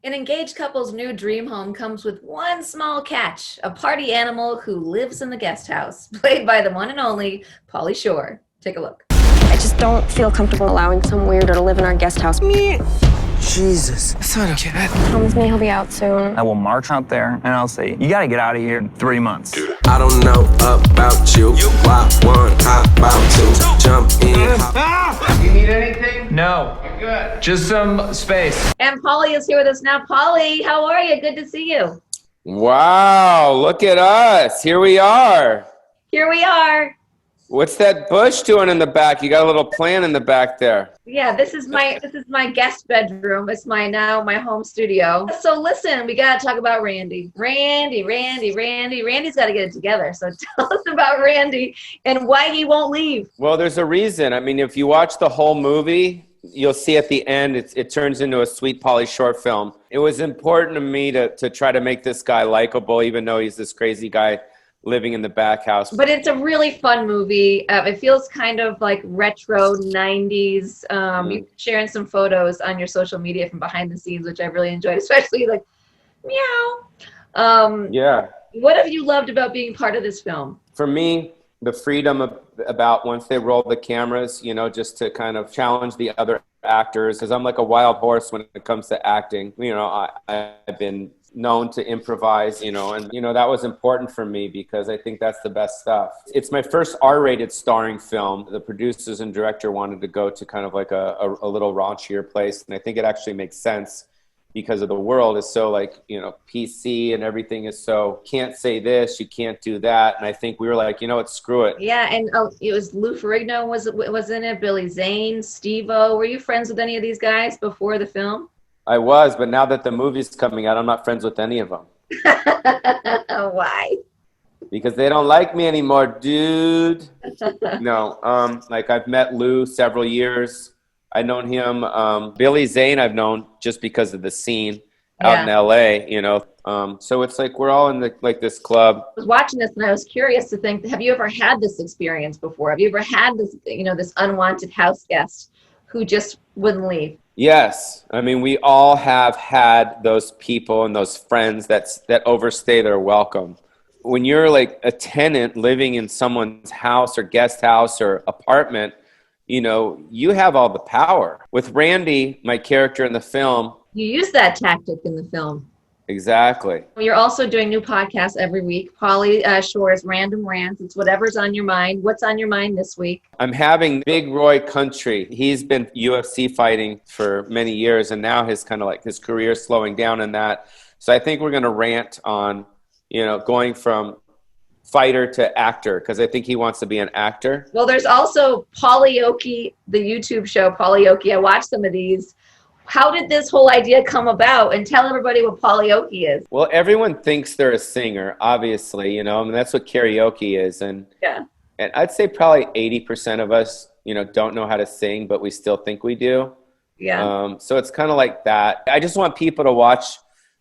An engaged couple's new dream home comes with one small catch, a party animal who lives in the guest house, played by the one and only Pauly Shore. Take a look. I just don't feel comfortable allowing some weirdo to live in our guest house. Jesus, that's not okay. Promise me he'll be out soon. I will march out there and I'll say, you gotta get out of here in 3 months. I don't know about you. Why one, hop about two. Jump in. You need anything? No. Good. Just some space. And Pauly is here with us now. Pauly, how are you? Good to see you. Wow, look at us. Here we are. Here we are. What's that bush doing in the back? You got a little plant in the back there. Yeah, this is my guest bedroom. It's my home studio. So listen, we got to talk about Randy. Randy's got to get it together. So tell us about Randy and why he won't leave. Well, there's a reason. I mean, if you watch the whole movie, you'll see at the end, it turns into a sweet Pauly Shore film. It was important to me to try to make this guy likable, even though he's this crazy guy living in the back house. But it's a really fun movie. It feels kind of like retro 90s. You're sharing some photos on your social media from behind the scenes, which I really enjoyed, especially like, meow. Yeah. What have you loved about being part of this film? For me, the freedom about once they roll the cameras, just to kind of challenge the other actors, because I'm like a wild horse when it comes to acting. I've been known to improvise, and that was important for me because I think that's the best stuff. It's my first R-rated starring film. The producers and director wanted to go to kind of like a little raunchier place, and I think it actually makes sense because of the world is so PC and everything is so can't say this, you can't do that, and I think we were like, screw it. Yeah, and it was Lou Ferrigno was in it, Billy Zane, Steve-O. Were you friends with any of these guys before the film? I was, but now that the movie's coming out, I'm not friends with any of them. Why? Because they don't like me anymore, dude. No, I've met Lou several years. I've known him. Billy Zane I've known just because of the scene out in LA, So it's like we're all in this club. I was watching this and I was curious to think, have you ever had this experience before? Have you ever had this, this unwanted house guest who just wouldn't leave? Yes. I mean, we all have had those people and those friends that overstay their welcome. When you're like a tenant living in someone's house or guest house or apartment, you have all the power. With Randy, my character in the film. You use that tactic in the film. Exactly. You're also doing new podcasts every week. Pauly Shore's Random Rants. It's whatever's on your mind. What's on your mind this week? I'm having Big Roy Country. He's been UFC fighting for many years, and now his career is slowing down in that. So I think we're going to rant on, going from fighter to actor, because I think he wants to be an actor. Well, there's also Pollyoki, the YouTube show Pollyoki. I watched some of these. How did this whole idea come about? And tell everybody what Pollyoki is. Well, everyone thinks they're a singer, obviously, that's what karaoke is. And I'd say probably 80% of us, don't know how to sing, but we still think we do. Yeah. So it's kind of like that. I just want people to watch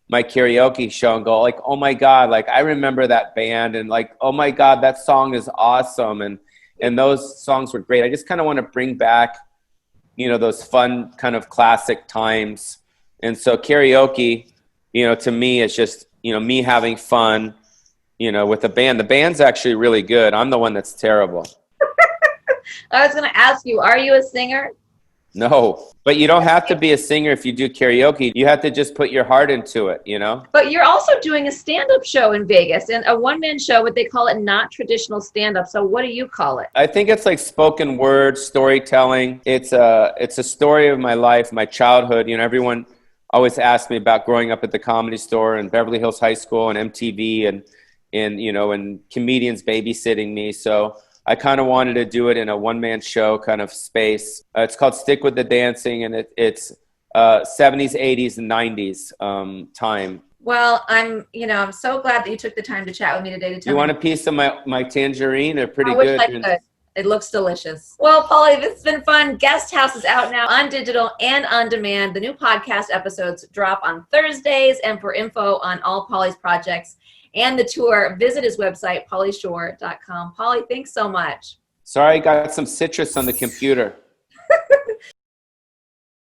my karaoke show and go like, oh my God, like I remember that band, and like, oh my God, that song is awesome. And those songs were great. I just kind of want to bring back those fun kind of classic times. And so karaoke, to me is just, me having fun, with the band. The band's actually really good. I'm the one that's terrible. I was going to ask you, are you a singer? No, but you don't have to be a singer if you do karaoke. You have to just put your heart into it, But you're also doing a stand-up show in Vegas, and a one-man show, but they call it not traditional stand-up. So what do you call it? I think it's like spoken word storytelling. It's a story of my life, my childhood. Everyone always asks me about growing up at the Comedy Store and Beverly Hills High School and MTV and comedians babysitting me. So I kind of wanted to do it in a one-man show kind of space. It's called Stick with the Dancing, and it's 70s, 80s, and 90s time. Well, I'm so glad that you took the time to chat with me today. You want a piece of my tangerine? They're pretty I good. wish I could. It looks delicious. Well, Pauly, this has been fun. Guest House is out now on digital and on demand. The new podcast episodes drop on Thursdays, and for info on all Pauly's projects and the tour, visit his website, paulyshore.com. Pauly, thanks so much. Sorry, I got some citrus on the computer.